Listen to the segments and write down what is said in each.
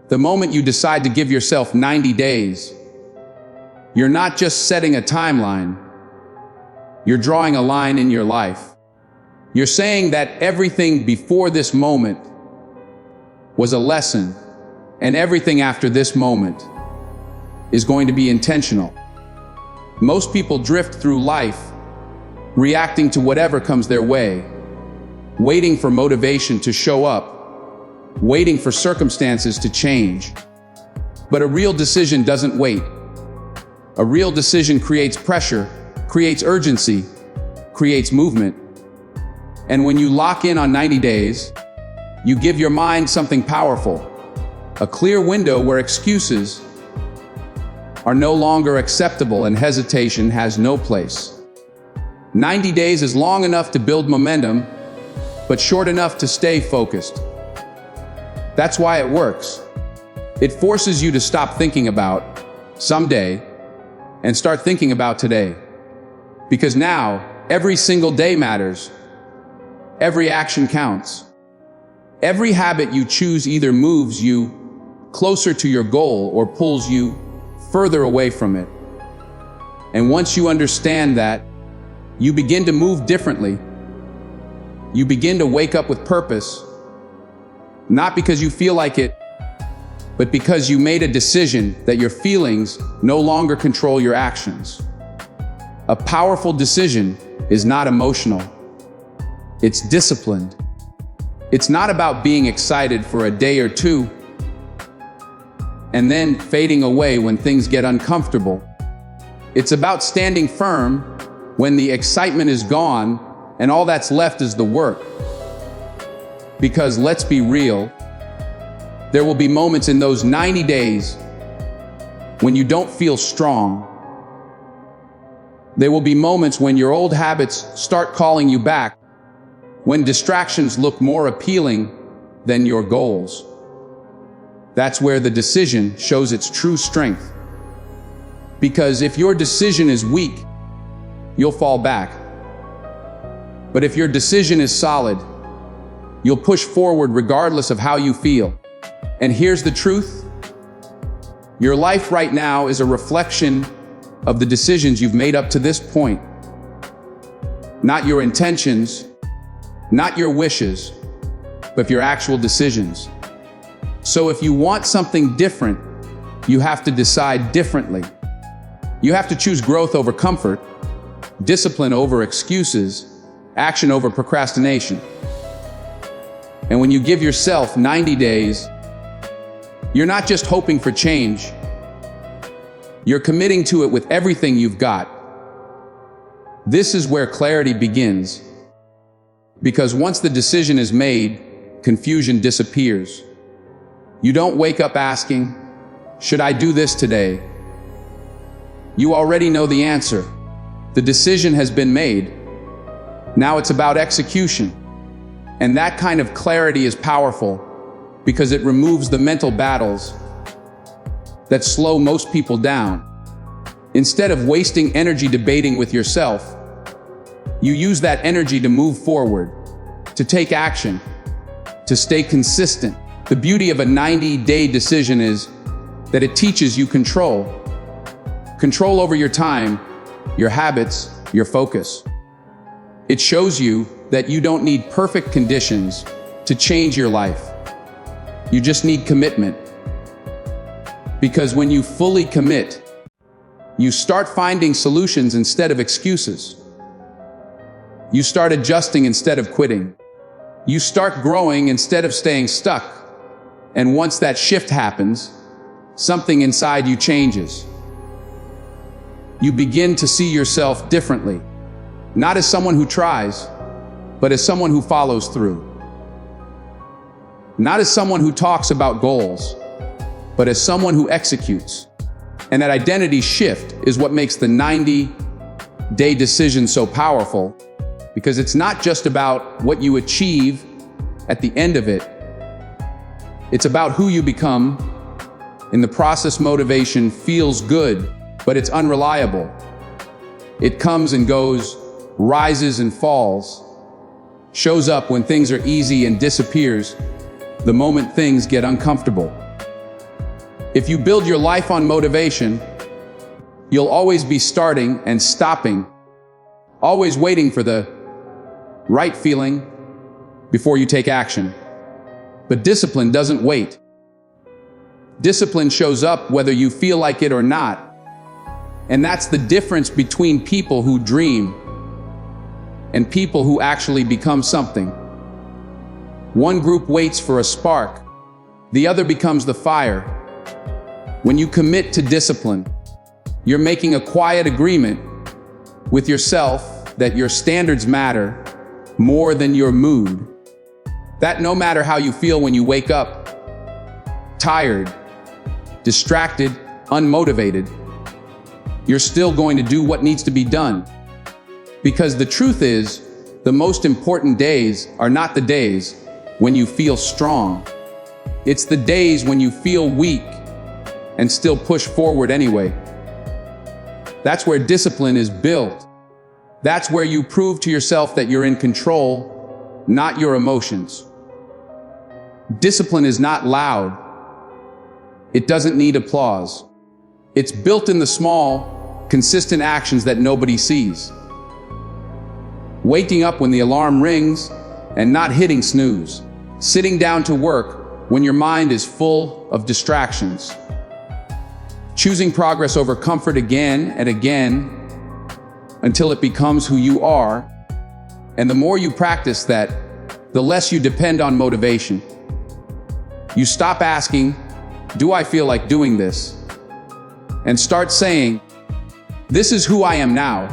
The moment you decide to give yourself 90 days, you're not just setting a timeline, you're drawing a line in your life. You're saying that everything before this moment was a lesson, and everything after this moment is going to be intentional. Most people drift through life, reacting to whatever comes their way, waiting for motivation to show up, waiting for circumstances to change. But a real decision doesn't wait. A real decision creates pressure, creates urgency, creates movement. And when you lock in on 90 days, you give your mind something powerful, a clear window where excuses are no longer acceptable and hesitation has no place. 90 days is long enough to build momentum, but short enough to stay focused. That's why it works. It forces you to stop thinking about someday and start thinking about today. Because now, every single day matters. Every action counts. Every habit you choose either moves you closer to your goal or pulls you further away from it. And once you understand that, you begin to move differently. You begin to wake up with purpose, not because you feel like it, but because you made a decision that your feelings no longer control your actions. A powerful decision is not emotional. It's disciplined. It's not about being excited for a day or two and then fading away when things get uncomfortable. It's about standing firm when the excitement is gone and all that's left is the work. Because let's be real, there will be moments in those 90 days when you don't feel strong. There will be moments when your old habits start calling you back, when distractions look more appealing than your goals. That's where the decision shows its true strength. Because if your decision is weak, you'll fall back. But if your decision is solid, you'll push forward regardless of how you feel. And here's the truth. Your life right now is a reflection of the decisions you've made up to this point. Not your intentions, not your wishes, but your actual decisions. So if you want something different, you have to decide differently. You have to choose growth over comfort, discipline over excuses, action over procrastination. And when you give yourself 90 days, you're not just hoping for change. You're committing to it with everything you've got. This is where clarity begins. Because once the decision is made, confusion disappears. You don't wake up asking, "Should I do this today?" You already know the answer. The decision has been made. Now it's about execution. And that kind of clarity is powerful because it removes the mental battles that slow most people down. Instead of wasting energy debating with yourself, you use that energy to move forward, to take action, to stay consistent. The beauty of a 90-day decision is that it teaches you control. Control over your time, your habits, your focus. It shows you that you don't need perfect conditions to change your life. You just need commitment. Because when you fully commit, you start finding solutions instead of excuses. You start adjusting instead of quitting. You start growing instead of staying stuck. And once that shift happens, something inside you changes. You begin to see yourself differently, not as someone who tries, but as someone who follows through. Not as someone who talks about goals, but as someone who executes. And that identity shift is what makes the 90-day decision so powerful, because it's not just about what you achieve at the end of it. It's about who you become. In the process, motivation feels good, but it's unreliable. It comes and goes, rises and falls, shows up when things are easy and disappears the moment things get uncomfortable. If you build your life on motivation, you'll always be starting and stopping, always waiting for the right feeling before you take action. But discipline doesn't wait. Discipline shows up whether you feel like it or not. And that's the difference between people who dream and people who actually become something. One group waits for a spark, the other becomes the fire. When you commit to discipline, you're making a quiet agreement with yourself that your standards matter more than your mood. That no matter how you feel when you wake up, tired, distracted, unmotivated, you're still going to do what needs to be done. Because the truth is, the most important days are not the days when you feel strong. It's the days when you feel weak and still push forward anyway. That's where discipline is built. That's where you prove to yourself that you're in control, not your emotions. Discipline is not loud. It doesn't need applause. It's built in the small, consistent actions that nobody sees. Waking up when the alarm rings and not hitting snooze. Sitting down to work when your mind is full of distractions. Choosing progress over comfort again and again until it becomes who you are. And the more you practice that, the less you depend on motivation. You stop asking, "Do I feel like doing this?" and start saying, "This is who I am now."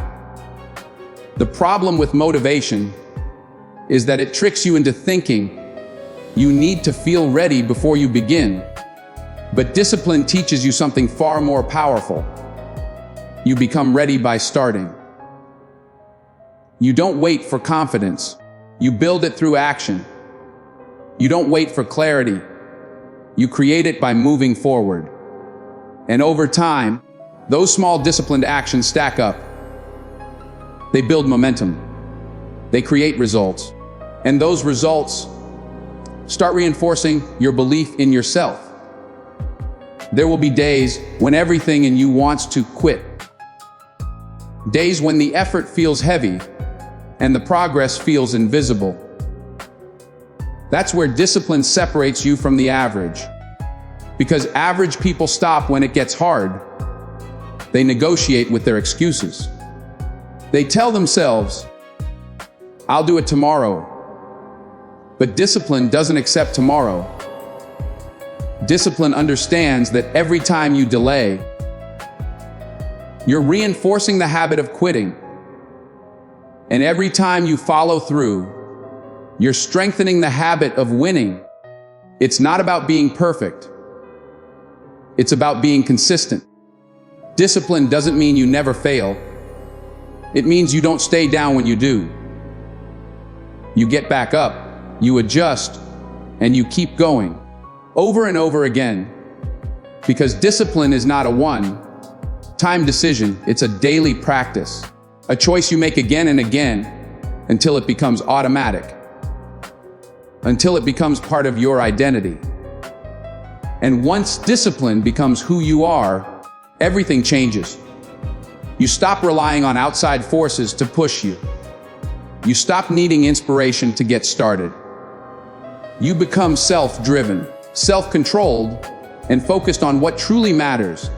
The problem with motivation is that it tricks you into thinking you need to feel ready before you begin. But discipline teaches you something far more powerful. You become ready by starting. You don't wait for confidence. You build it through action. You don't wait for clarity. You create it by moving forward. And over time, those small disciplined actions stack up. They build momentum. They create results. And those results start reinforcing your belief in yourself. There will be days when everything in you wants to quit. Days when the effort feels heavy and the progress feels invisible. That's where discipline separates you from the average. Because average people stop when it gets hard. They negotiate with their excuses. They tell themselves, "I'll do it tomorrow." But discipline doesn't accept tomorrow. Discipline understands that every time you delay, you're reinforcing the habit of quitting. And every time you follow through, you're strengthening the habit of winning. It's not about being perfect. It's about being consistent. Discipline doesn't mean you never fail. It means you don't stay down when you do. You get back up, you adjust, and you keep going. Over and over again. Because discipline is not a one-time decision, it's a daily practice. A choice you make again and again until it becomes automatic. Until it becomes part of your identity. And once discipline becomes who you are, everything changes. You stop relying on outside forces to push you. You stop needing inspiration to get started. You become self-driven, self-controlled, and focused on what truly matters.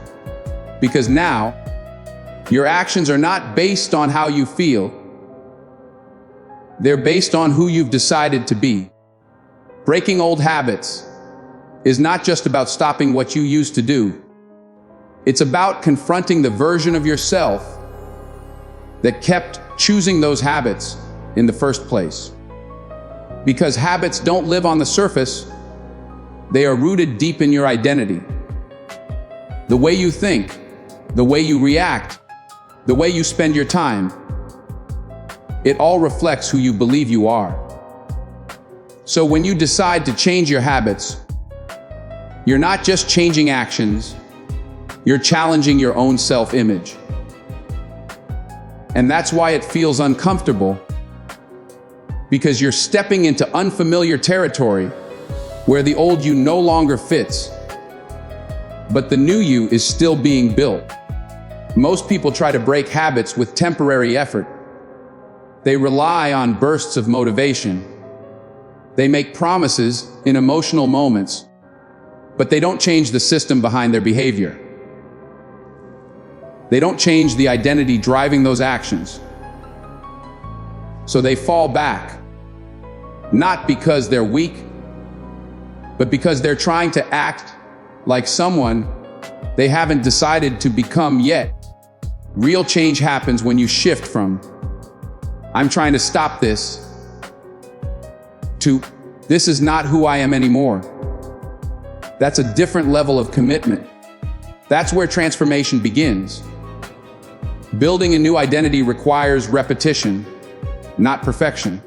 Because now, your actions are not based on how you feel. They're based on who you've decided to be. Breaking old habits is not just about stopping what you used to do. It's about confronting the version of yourself that kept choosing those habits in the first place. Because habits don't live on the surface, they are rooted deep in your identity. The way you think, the way you react, the way you spend your time, it all reflects who you believe you are. So when you decide to change your habits, you're not just changing actions, you're challenging your own self-image. And that's why it feels uncomfortable, because you're stepping into unfamiliar territory where the old you no longer fits. but the new you is still being built. Most people try to break habits with temporary effort. They rely on bursts of motivation. They make promises in emotional moments, but they don't change the system behind their behavior. They don't change the identity driving those actions. So they fall back, not because they're weak, but because they're trying to act like someone they haven't decided to become yet. Real change happens when you shift from "I'm trying to stop this" to "this is not who I am anymore." That's a different level of commitment. That's where transformation begins. Building a new identity requires repetition, not perfection.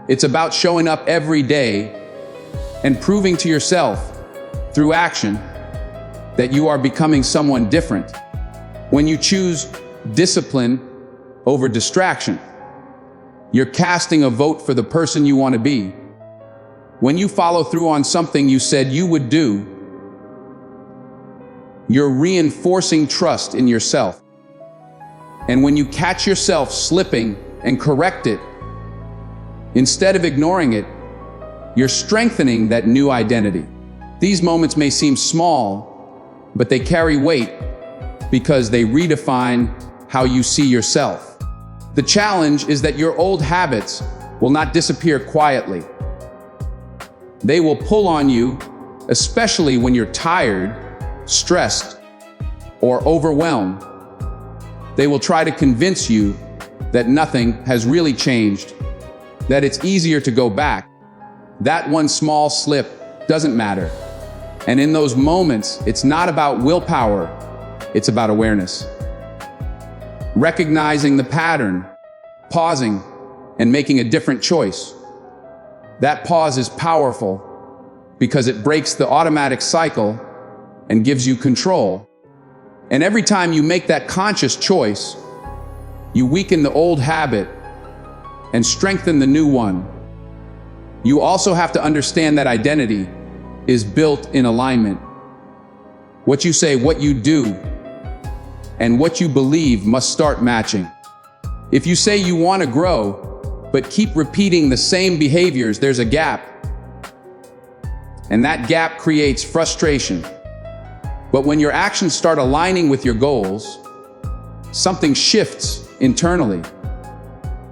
It's about showing up every day and proving to yourself through action that you are becoming someone different. When you choose discipline over distraction, you're casting a vote for the person you want to be. When you follow through on something you said you would do, you're reinforcing trust in yourself. And when you catch yourself slipping and correct it, instead of ignoring it, you're strengthening that new identity. These moments may seem small, but they carry weight because they redefine how you see yourself. The challenge is that your old habits will not disappear quietly. They will pull on you, especially when you're tired, stressed, or overwhelmed. They will try to convince you that nothing has really changed, that it's easier to go back. That one small slip doesn't matter. And in those moments, it's not about willpower, it's about awareness. Recognizing the pattern, pausing, and making a different choice. That pause is powerful because it breaks the automatic cycle and gives you control. And every time you make that conscious choice, you weaken the old habit and strengthen the new one. You also have to understand that identity is built in alignment. What you say, what you do, and what you believe must start matching. If you say you want to grow, but keep repeating the same behaviors, there's a gap. And that gap creates frustration. But when your actions start aligning with your goals, something shifts internally.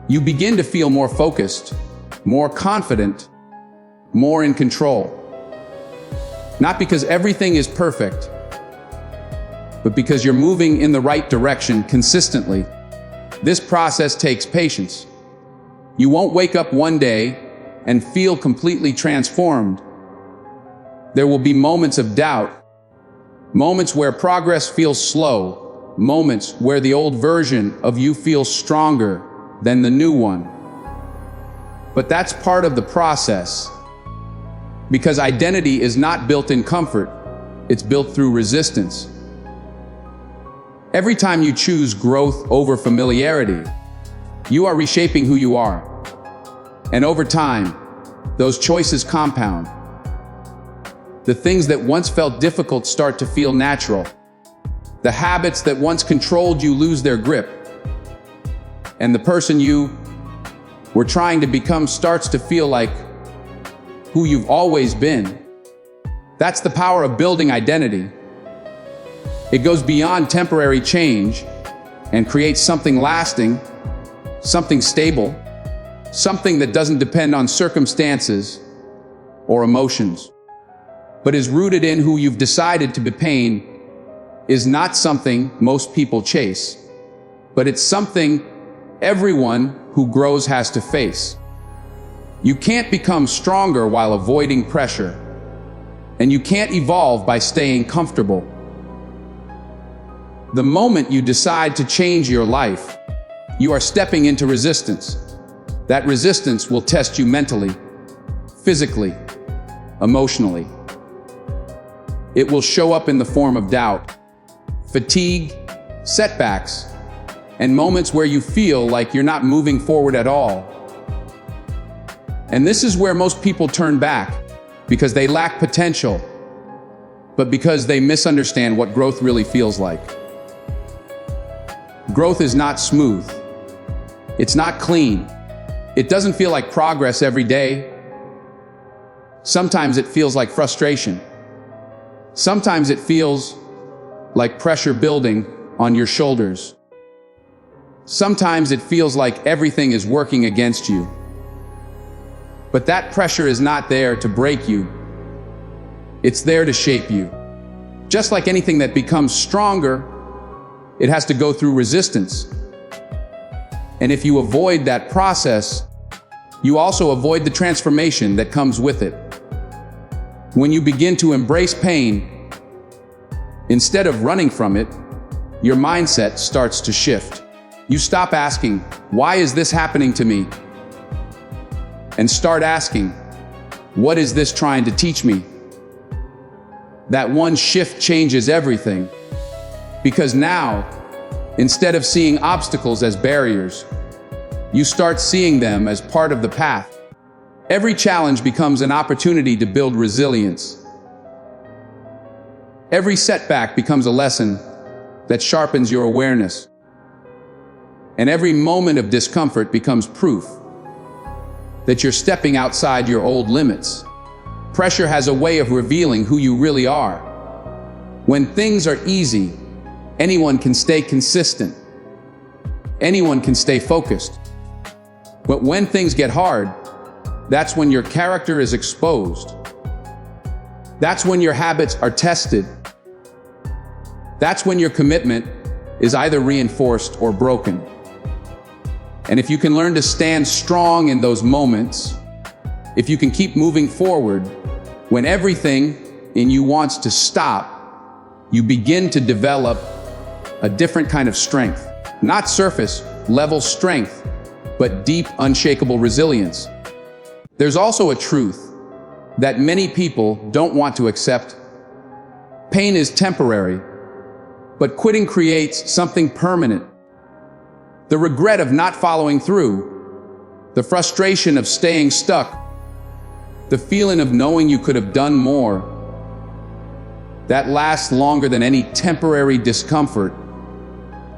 You begin to feel more focused, more confident, more in control. Not because everything is perfect, but because you're moving in the right direction consistently. This process takes patience. You won't wake up one day and feel completely transformed. There will be moments of doubt, moments where progress feels slow, moments where the old version of you feels stronger than the new one. But that's part of the process, because identity is not built in comfort, it's built through resistance. Every time you choose growth over familiarity, you are reshaping who you are. And over time, those choices compound. The things that once felt difficult start to feel natural. The habits that once controlled you lose their grip. And the person you were trying to become starts to feel like who you've always been. That's the power of building identity. It goes beyond temporary change and creates something lasting, something stable, something that doesn't depend on circumstances or emotions, but is rooted in who you've decided to be. Pain is not something most people chase, but it's something everyone who grows has to face. You can't become stronger while avoiding pressure, and you can't evolve by staying comfortable. The moment you decide to change your life, you are stepping into resistance. That resistance will test you mentally, physically, emotionally. It will show up in the form of doubt, fatigue, setbacks, and moments where you feel like you're not moving forward at all. And this is where most people turn back, because they lack potential. but because they misunderstand what growth really feels like. Growth is not smooth. It's not clean. It doesn't feel like progress every day. Sometimes it feels like frustration. Sometimes it feels like pressure building on your shoulders. Sometimes it feels like everything is working against you. But that pressure is not there to break you. It's there to shape you. Just like anything that becomes stronger, it has to go through resistance. And if you avoid that process, you also avoid the transformation that comes with it. When you begin to embrace pain, instead of running from it, your mindset starts to shift. You stop asking, "Why is this happening to me?" and start asking, "What is this trying to teach me?" That one shift changes everything. Because now, instead of seeing obstacles as barriers, you start seeing them as part of the path. Every challenge becomes an opportunity to build resilience. Every setback becomes a lesson that sharpens your awareness. And every moment of discomfort becomes proof that you're stepping outside your old limits. Pressure has a way of revealing who you really are. When things are easy, anyone can stay consistent. Anyone can stay focused. But when things get hard, that's when your character is exposed. That's when your habits are tested. That's when your commitment is either reinforced or broken. And if you can learn to stand strong in those moments, if you can keep moving forward when everything in you wants to stop, you begin to develop a different kind of strength. Not surface level strength, but deep, unshakable resilience. There's also a truth that many people don't want to accept. Pain is temporary, but quitting creates something permanent. The regret of not following through, the frustration of staying stuck, the feeling of knowing you could have done more, that lasts longer than any temporary discomfort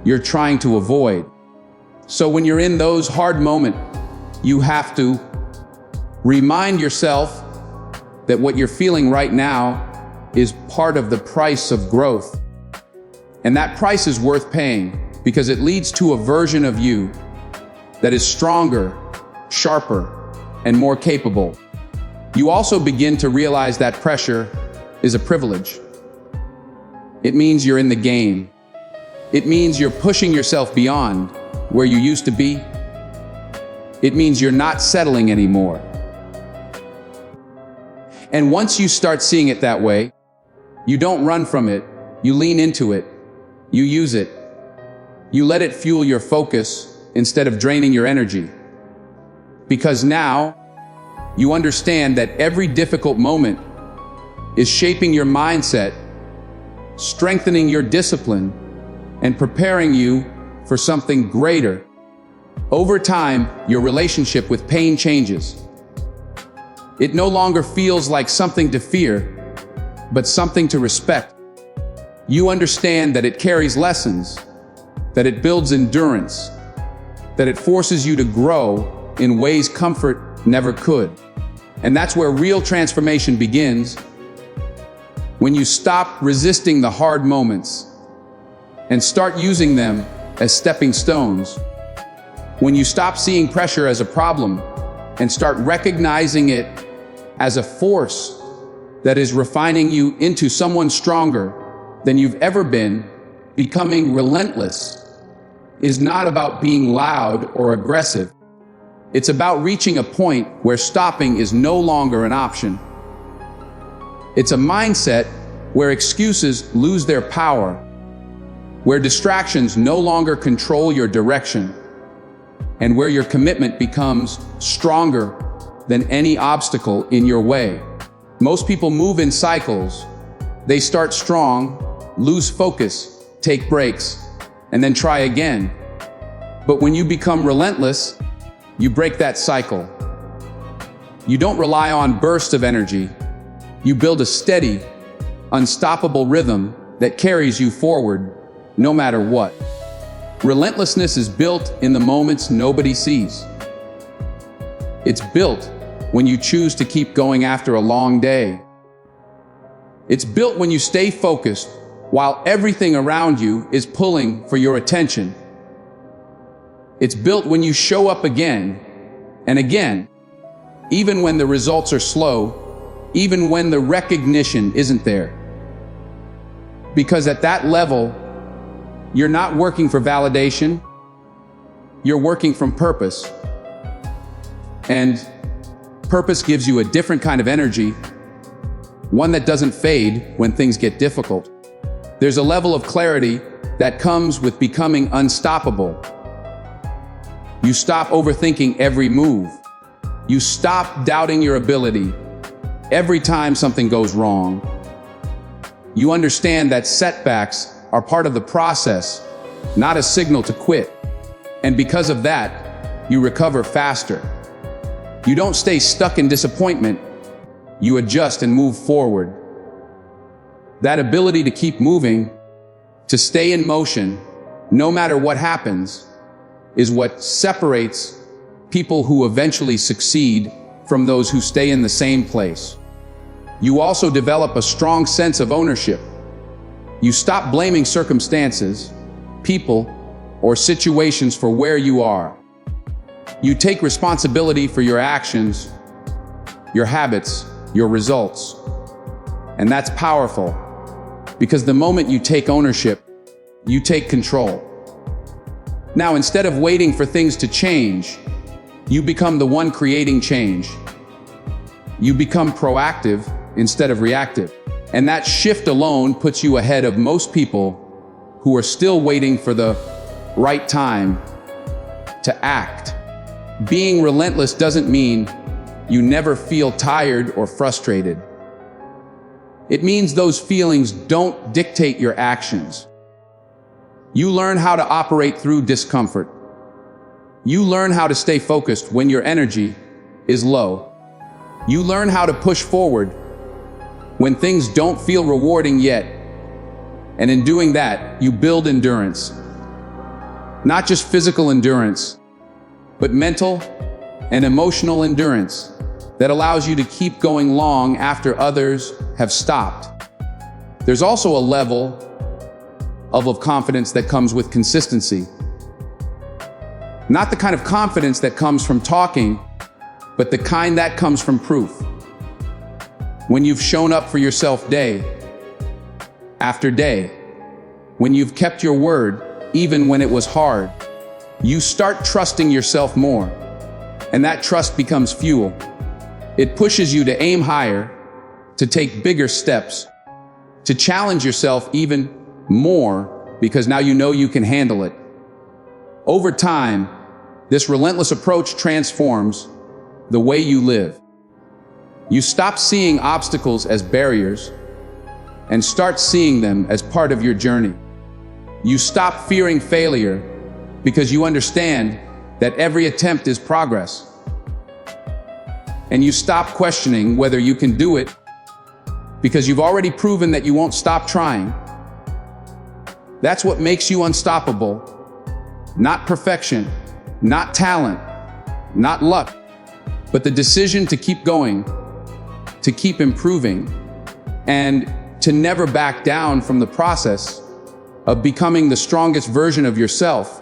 you're trying to avoid. So when you're in those hard moments, you have to remind yourself that what you're feeling right now is part of the price of growth. And that price is worth paying because it leads to a version of you that is stronger, sharper, and more capable. You also begin to realize that pressure is a privilege. It means you're in the game. It means you're pushing yourself beyond where you used to be. It means you're not settling anymore. And once you start seeing it that way, you don't run from it, you lean into it, you use it. You let it fuel your focus instead of draining your energy. Because now, you understand that every difficult moment is shaping your mindset, strengthening your discipline, and preparing you for something greater. Over time, your relationship with pain changes. It no longer feels like something to fear, but something to respect. You understand that it carries lessons, that it builds endurance, that it forces you to grow in ways comfort never could. And that's where real transformation begins, when you stop resisting the hard moments and start using them as stepping stones. When you stop seeing pressure as a problem and start recognizing it as a force that is refining you into someone stronger than you've ever been. Becoming relentless is not about being loud or aggressive. It's about reaching a point where stopping is no longer an option. It's a mindset where excuses lose their power, where distractions no longer control your direction, and where your commitment becomes stronger than any obstacle in your way. Most people move in cycles. They start strong, lose focus, take breaks, and then try again. But when you become relentless, you break that cycle. You don't rely on bursts of energy. You build a steady, unstoppable rhythm that carries you forward no matter what. Relentlessness is built in the moments nobody sees. It's built when you choose to keep going after a long day. It's built when you stay focused while everything around you is pulling for your attention. It's built when you show up again and again, even when the results are slow, even when the recognition isn't there. Because at that level, you're not working for validation, you're working from purpose. And purpose gives you a different kind of energy, one that doesn't fade when things get difficult. There's a level of clarity that comes with becoming unstoppable. You stop overthinking every move. You stop doubting your ability every time something goes wrong. You understand that setbacks are part of the process, not a signal to quit. And because of that, you recover faster. You don't stay stuck in disappointment. You adjust and move forward. That ability to keep moving, to stay in motion, no matter what happens, is what separates people who eventually succeed from those who stay in the same place. You also develop a strong sense of ownership. You stop blaming circumstances, people, or situations for where you are. You take responsibility for your actions, your habits, your results. And that's powerful, because the moment you take ownership, you take control. Now, instead of waiting for things to change, you become the one creating change. You become proactive instead of reactive. And that shift alone puts you ahead of most people who are still waiting for the right time to act. Being relentless doesn't mean you never feel tired or frustrated. It means those feelings don't dictate your actions. You learn how to operate through discomfort. You learn how to stay focused when your energy is low. You learn how to push forward when things don't feel rewarding yet. And in doing that, you build endurance. Not just physical endurance, but mental and emotional endurance that allows you to keep going long after others have stopped. There's also a level of confidence that comes with consistency. Not the kind of confidence that comes from talking, but the kind that comes from proof. When you've shown up for yourself day after day, when you've kept your word even when it was hard, you start trusting yourself more, and that trust becomes fuel. It pushes you to aim higher, to take bigger steps, to challenge yourself even more, because now you know you can handle it. Over time, this relentless approach transforms the way you live. You stop seeing obstacles as barriers and start seeing them as part of your journey. You stop fearing failure because you understand that every attempt is progress. And you stop questioning whether you can do it because you've already proven that you won't stop trying. That's what makes you unstoppable. Not perfection, not talent, not luck, but the decision to keep going, to keep improving, and to never back down from the process of becoming the strongest version of yourself